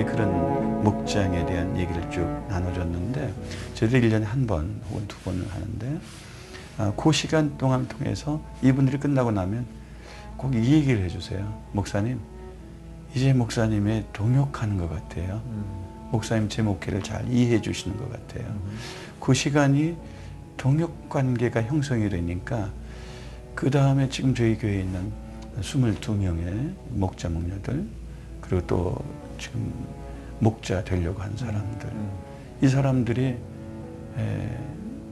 그런 목장에 대한 얘기를 쭉 나눠줬는데 저희들 1년에 한 번 혹은 2번을 하는데 그 시간 동안 통해서 이분들이 끝나고 나면 꼭 이 얘기를 해주세요. 목사님, 이제 목사님의 동역하는 것 같아요. 목사님 제 목회를 잘 이해해 주시는 것 같아요. 그 시간이 동역 관계가 형성이 되니까 그 다음에 지금 저희 교회에 있는 22명의 목자 목녀들 그리고 또 지금 목자 되려고 한 사람들 이 사람들이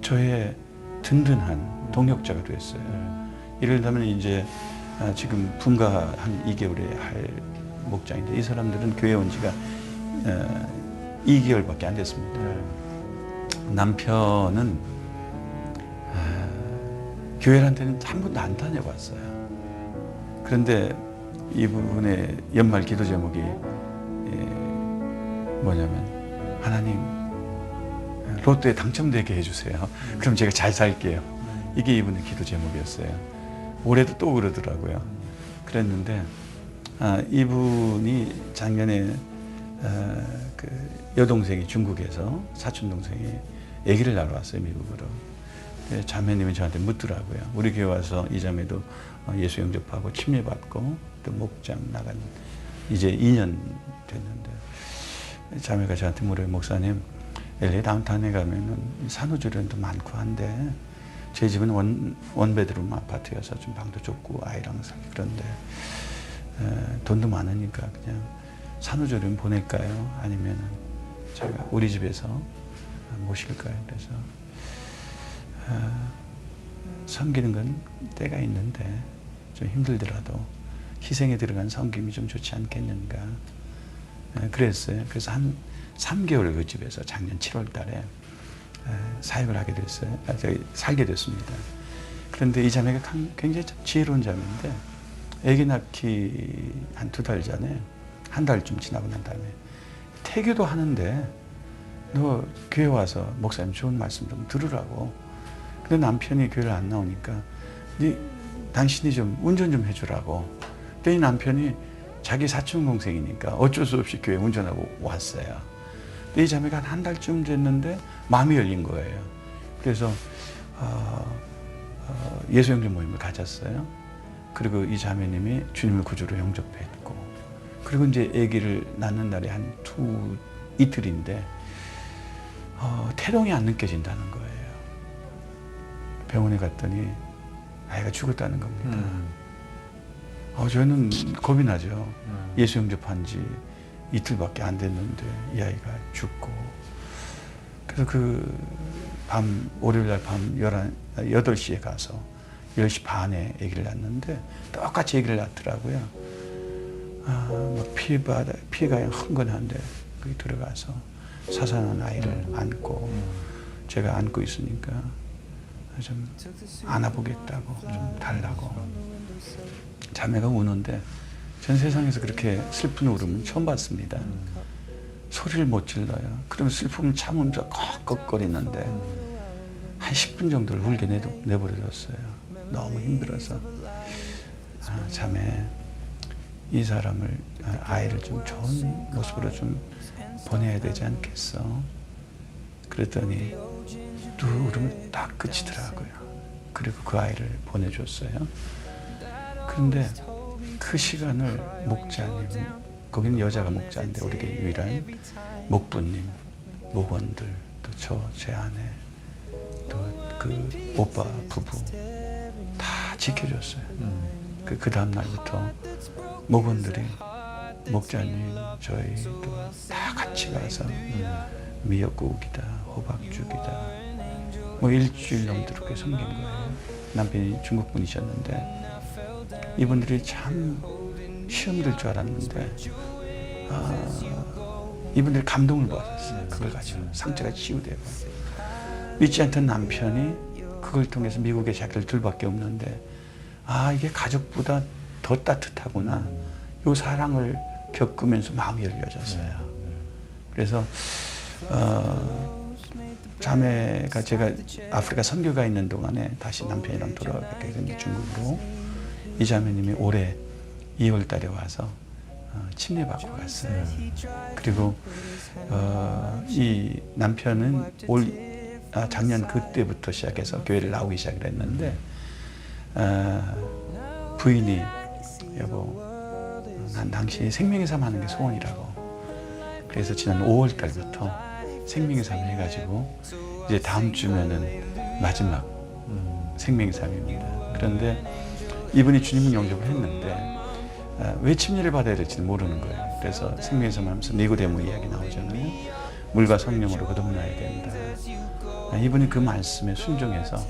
저의 든든한 동역자가 됐어요. 예를 들면 이제 지금 분가 한 2개월에 할 목장인데 이 사람들은 교회 온 지가 2개월밖에 안 됐습니다. 남편은 교회한테는 한 번도 안 다녀봤어요. 그런데 이분의 연말 기도 제목이 뭐냐면 하나님 로또에 당첨되게 해주세요. 그럼 제가 잘 살게요. 이게 이분의 기도 제목이었어요. 올해도 또 그러더라고요. 그랬는데 이분이 작년에 그 여동생이 중국에서 사촌 동생이 아기를 낳으러 왔어요, 미국으로. 자매님이 저한테 묻더라고요. 우리 교회 와서 이 자매도 예수 영접하고 침례받고 또 목장 나간 이제 2년 됐는데 자매가 저한테 물어요. 목사님, LA 다운타운에 가면은 산후조리원도 많고 한데 제 집은 원베드룸 아파트여서 좀 방도 좁고 아이랑 살기 그런데 돈도 많으니까 그냥 산후조리원 보낼까요? 아니면 제가 우리 집에서 모실까요? 그래서 섬기는 건 때가 있는데 좀 힘들더라도 희생에 들어간 섬김이 좀 좋지 않겠는가 그랬어요. 그래서 한 3개월 그 집에서 작년 7월 달에 사역을 하게 됐어요. 살게 됐습니다. 그런데 이 자매가 굉장히 지혜로운 자매인데 아기 낳기 한 2달 전에 한 달쯤 지나고 난 다음에 태교도 하는데 너 교회 와서 목사님 좋은 말씀 좀 들으라고. 근데 남편이 교회를 안 나오니까 당신이 좀 운전 좀 해주라고. 근데 이 남편이 자기 사촌 동생이니까 어쩔 수 없이 교회 운전하고 왔어요. 근데 이 자매가 한 달쯤 됐는데 마음이 열린 거예요. 그래서 예수 영접 모임을 가졌어요. 그리고 이 자매님이 주님을 구주로 영접했고 그리고 이제 아기를 낳는 날이 한 이틀인데 태동이 안 느껴진다는 거예요. 병원에 갔더니 아이가 죽었다는 겁니다. 저는 겁이 나죠. 예수 영접한 지 이틀밖에 안 됐는데 이 아이가 죽고 그래서 월요일 날 밤 8시에 가서 10시 반에 아기를 낳았는데 똑같이 아기를 낳더라고요. 막 피가 흥건한데 거기 들어가서 사산한 아이를 안고 제가 안고 있으니까 좀 안아보겠다고 좀 달라고 자매가 우는데 전 세상에서 그렇게 슬픈 울음은 처음 봤습니다. 소리를 못 질러요. 그러면 슬픔을 참으면서 꺽꺽거리는데 한 10분 정도를 울게 내버려뒀어요. 너무 힘들어서 자매 이 사람을 아이를 좀 좋은 모습으로 좀 보내야 되지 않겠어? 그랬더니 또 울음이 딱 그치더라고요. 그리고 그 아이를 보내줬어요. 그런데 그 시간을 목자님, 거기는 여자가 목자인데 우리 교회 유일한 목부님, 목원들, 또 제 아내, 또 그 오빠 부부 다 지켜줬어요. 그 다음 날부터 목원들이 목자님, 저희도 다 같이 가서 미역국이다, 호박죽이다, 뭐 일주일 넘도록 섬긴 거예요. 남편이 중국 분이셨는데 이분들이 참 시험 들 줄 알았는데 이분들이 감동을 받았어요. 그걸 가지고 상처가 치유되고 믿지 않던 남편이 그걸 통해서 미국에 자기들 둘밖에 없는데 이게 가족보다 더 따뜻하구나. 이 사랑을 겪으면서 마음이 열려졌어요. 그래서 자매가 제가 아프리카 선교가 있는 동안에 다시 남편이랑 돌아가게 된 중국으로 이 자매님이 올해 2월 달에 와서 침례받고 갔어요. 그리고 이 남편은 작년 그때부터 시작해서 교회를 나오기 시작을 했는데 부인이 여보 난 당신이 생명의 삶 하는 게 소원이라고. 그래서 지난 5월 달부터 생명의 삶을 해가지고 이제 다음 주면은 마지막 생명의 삶입니다. 그런데 이분이 주님을 영접을 했는데 왜 침례를 받아야 될지는 모르는 거예요. 그래서 생명의 삶 하면서 니고데모 이야기 나오잖아요. 물과 성령으로 거듭나야 된다. 이분이 그 말씀에 순종해서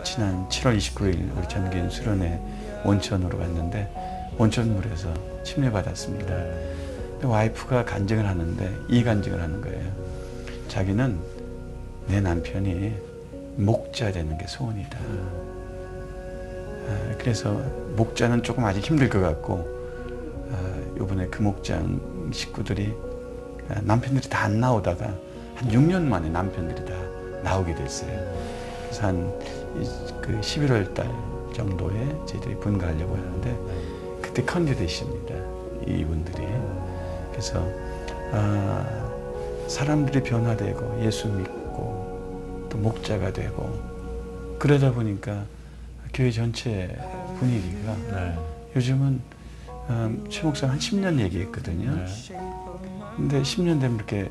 지난 7월 29일 우리 전기인 수련회 온천으로 갔는데 온천물에서 침례받았습니다. 근데 와이프가 간증을 하는데 이 간증을 하는 거예요. 자기는 내 남편이 목자 되는 게 소원이다. 그래서 목자는 조금 아직 힘들 것 같고 이번에 그 목장 식구들이 남편들이 다 안 나오다가 한 6년 만에 남편들이 다 나오게 됐어요. 그래서 그 11월 달 정도에 저희들이 분가하려고 하는데 그때 컨디데이십니다. 이분들이. 그래서 사람들이 변화되고 예수 믿고 또 목자가 되고 그러다 보니까 교회 전체 분위기가 요즘은 최 목사가 한 10년 얘기했거든요. 근데 10년 되면 이렇게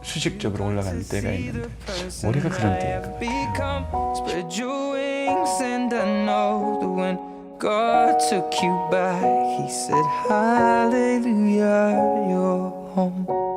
수직적으로 올라가는 때가 있는데 올해가 그런 때인 것 같아요. Spread your wings and I know that when God took you back, He said, Hallelujah, you're home.